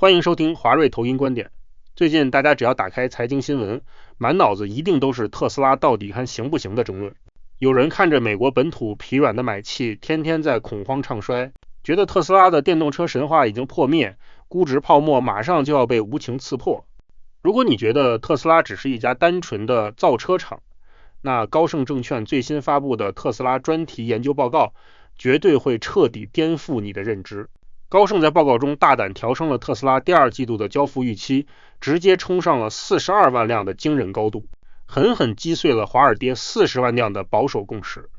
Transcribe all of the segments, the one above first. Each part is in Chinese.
欢迎收听华瑞投音观点。最近大家只要打开财经新闻，满脑子一定都是特斯拉到底还行不行的争论。有人看着美国本土疲软的买气，天天在恐慌唱衰，觉得特斯拉的电动车神话已经破灭，估值泡沫马上就要被无情刺破。如果你觉得特斯拉只是一家单纯的造车厂，那高盛证券最新发布的特斯拉专题研究报告绝对会彻底颠覆你的认知。高盛在报告中大胆调升了特斯拉第二季度的交付预期，直接冲上了42万辆的惊人高度，狠狠击碎了华尔街40万辆的保守共识。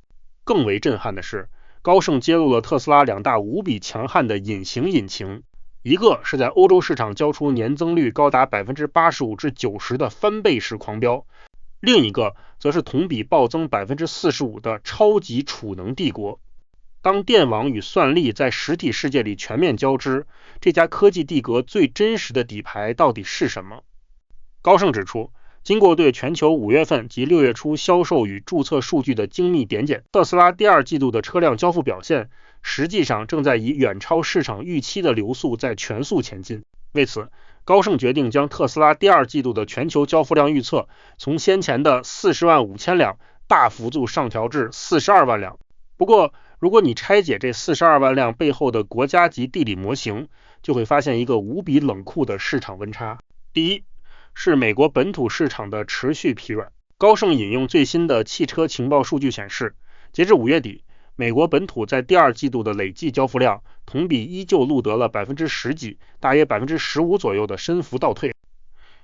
更为震撼的是，高盛揭露了特斯拉两大无比强悍的隐形引擎，一个是在欧洲市场交出年增率高达 85% 至 90% 的翻倍式狂飙，另一个则是同比暴增 45% 的超级储能帝国。当电网与算力在实体世界里全面交织，这家科技帝国最真实的底牌到底是什么？高盛指出，经过对全球5月份及6月初销售与注册数据的精密点检，特斯拉第二季度的车辆交付表现实际上正在以远超市场预期的流速在全速前进。为此，高盛决定将特斯拉第二季度的全球交付量预测从先前的40万5千辆大幅度上调至42万辆。不过，如果你拆解这42万辆背后的国家级地理模型，就会发现一个无比冷酷的市场温差。第一，是美国本土市场的持续疲软。高盛引用最新的汽车情报数据显示，截至5月底，美国本土在第二季度的累计交付量同比依旧录得了10%几，大约15%左右的深幅倒退。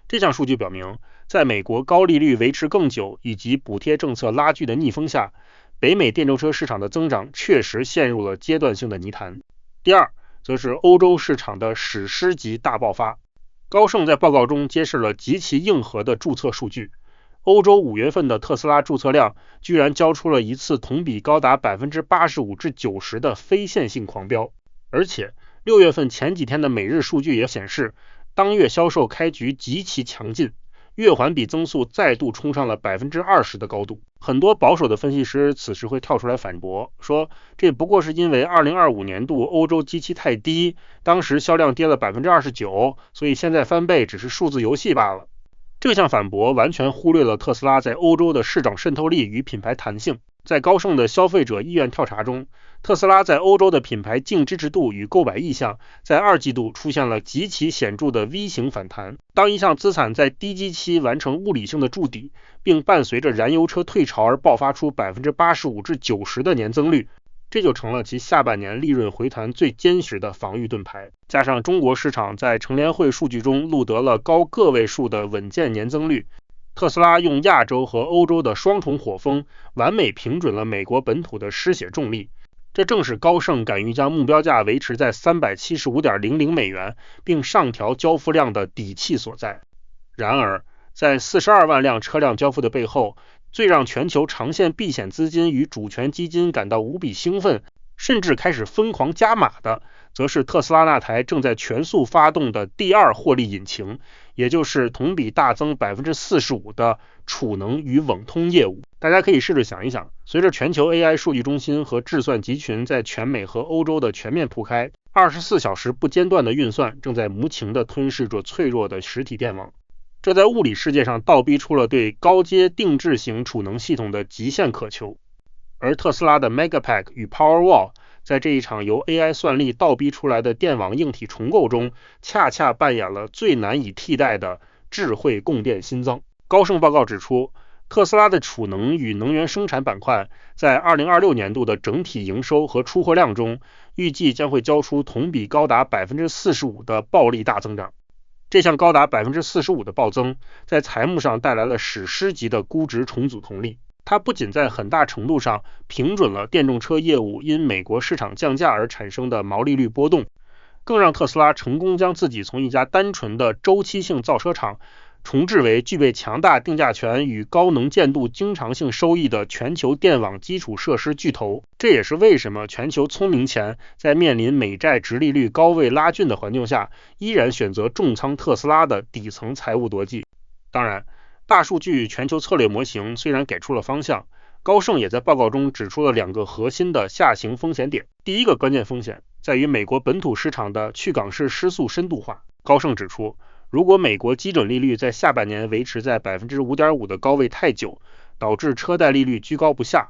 这项数据表明，在美国高利率维持更久以及补贴政策拉锯的逆风下，北美电动车市场的增长确实陷入了阶段性的泥潭。第二，则是欧洲市场的史诗级大爆发。高盛在报告中揭示了极其硬核的注册数据，欧洲5月份的特斯拉注册量居然交出了一次同比高达 85% 至 90% 的非线性狂飙，而且6月份前几天的每日数据也显示，当月销售开局极其强劲，月环比增速再度冲上了 20% 的高度。很多保守的分析师此时会跳出来反驳，说这不过是因为2025年度欧洲基期太低，当时销量跌了 29%， 所以现在翻倍只是数字游戏罢了。这项反驳完全忽略了特斯拉在欧洲的市场渗透力与品牌弹性。在高盛的消费者意愿调查中，特斯拉在欧洲的品牌净支持度与购买意向在二季度出现了极其显著的 V 型反弹。当一项资产在低基期完成物理性的筑底，并伴随着燃油车退潮而爆发出 85% 至 90% 的年增率，这就成了其下半年利润回弹最坚实的防御盾牌。加上中国市场在乘联会数据中录得了高个位数的稳健年增率，特斯拉用亚洲和欧洲的双重火风完美平准了美国本土的失血重力。这正是高盛敢于将目标价维持在 375.00 美元并上调交付量的底气所在。然而，在42万辆车辆交付的背后，最让全球长线避险资金与主权基金感到无比兴奋，甚至开始疯狂加码的，则是特斯拉那台正在全速发动的第二获利引擎，也就是同比大增 45% 的储能与网通业务。大家可以试着想一想，随着全球 AI 数据中心和智算集群在全美和欧洲的全面铺开，24小时不间断的运算正在无情地吞噬着脆弱的实体电网。这在物理世界上倒逼出了对高阶定制型储能系统的极限渴求。而特斯拉的 Megapack 与 Powerwall 在这一场由 AI 算力倒逼出来的电网硬体重构中，恰恰扮演了最难以替代的智慧供电心脏。高盛报告指出，特斯拉的储能与能源生产板块在2026年度的整体营收和出货量中，预计将会交出同比高达 45% 的暴力大增长。这项高达 45% 的暴增，在财务上带来了史诗级的估值重组红利。它不仅在很大程度上平准了电动车业务因美国市场降价而产生的毛利率波动，更让特斯拉成功将自己从一家单纯的周期性造车厂重置为具备强大定价权与高能见度经常性收益的全球电网基础设施巨头。这也是为什么全球聪明钱在面临美债殖利率高位拉锯的环境下，依然选择重仓特斯拉的底层财务逻辑。当然，大数据全球策略模型虽然给出了方向，高盛也在报告中指出了2个核心的下行风险点。第一个关键风险在于美国本土市场的去港式失速深度化。高盛指出，如果美国基准利率在下半年维持在 5.5% 的高位太久，导致车贷利率居高不下，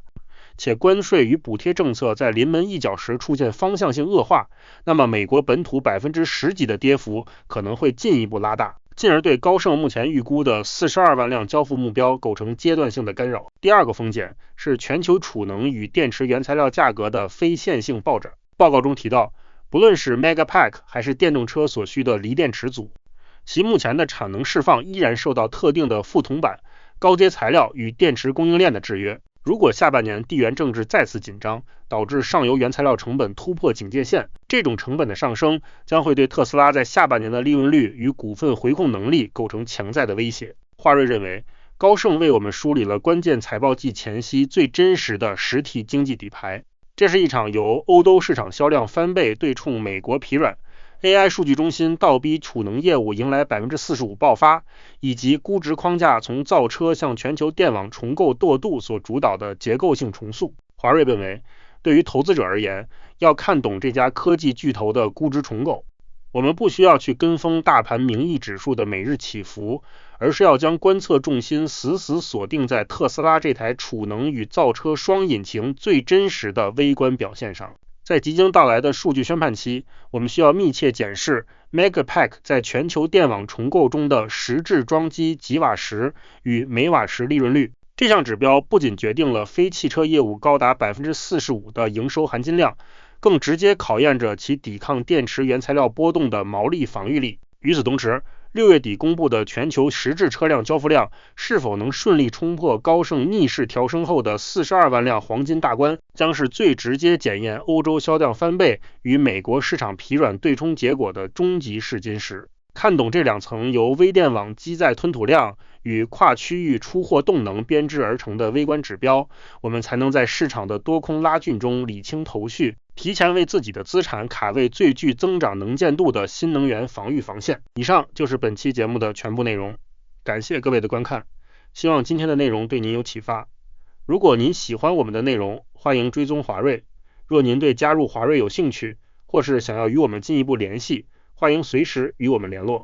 且关税与补贴政策在临门一脚时出现方向性恶化，那么美国本土10%几的跌幅可能会进一步拉大，进而对高盛目前预估的42万辆交付目标构成阶段性的干扰。第二个风险是全球储能与电池原材料价格的非线性暴涨。报告中提到，不论是 Megapack 还是电动车所需的锂电池组，其目前的产能释放依然受到特定的副铜板、高阶材料与电池供应链的制约。如果下半年地缘政治再次紧张，导致上游原材料成本突破警戒线，这种成本的上升将会对特斯拉在下半年的利润率与股份回控能力构成潜在的威胁。华瑞认为，高盛为我们梳理了关键财报季前夕最真实的实体经济底牌。这是一场由欧洲市场销量翻倍对冲美国疲软， AI 数据中心倒逼储能业务迎来 45% 爆发，以及估值框架从造车向全球电网重构过渡所主导的结构性重塑。华瑞认为，对于投资者而言，要看懂这家科技巨头的估值重构，我们不需要去跟风大盘名义指数的每日起伏，而是要将观测重心死死锁定在特斯拉这台储能与造车双引擎最真实的微观表现上。在即将到来的数据宣判期，我们需要密切检视 Megapack 在全球电网重构中的实质装机吉瓦时与每瓦时利润率。这项指标不仅决定了非汽车业务高达 45% 的营收含金量，更直接考验着其抵抗电池原材料波动的毛利防御力。与此同时，6月底公布的全球实质车辆交付量是否能顺利冲破高盛逆势调升后的42万辆黄金大关，将是最直接检验欧洲销量翻倍与美国市场疲软对冲结果的终极试金石。看懂这两层由微电网机载吞吐量与跨区域出货动能编织而成的微观指标，我们才能在市场的多空拉锯中理清头绪，提前为自己的资产卡位最具增长能见度的新能源防御防线。以上就是本期节目的全部内容，感谢各位的观看，希望今天的内容对您有启发。如果您喜欢我们的内容，欢迎追踪华瑞。若您对加入华瑞有兴趣，或是想要与我们进一步联系，欢迎随时与我们联络。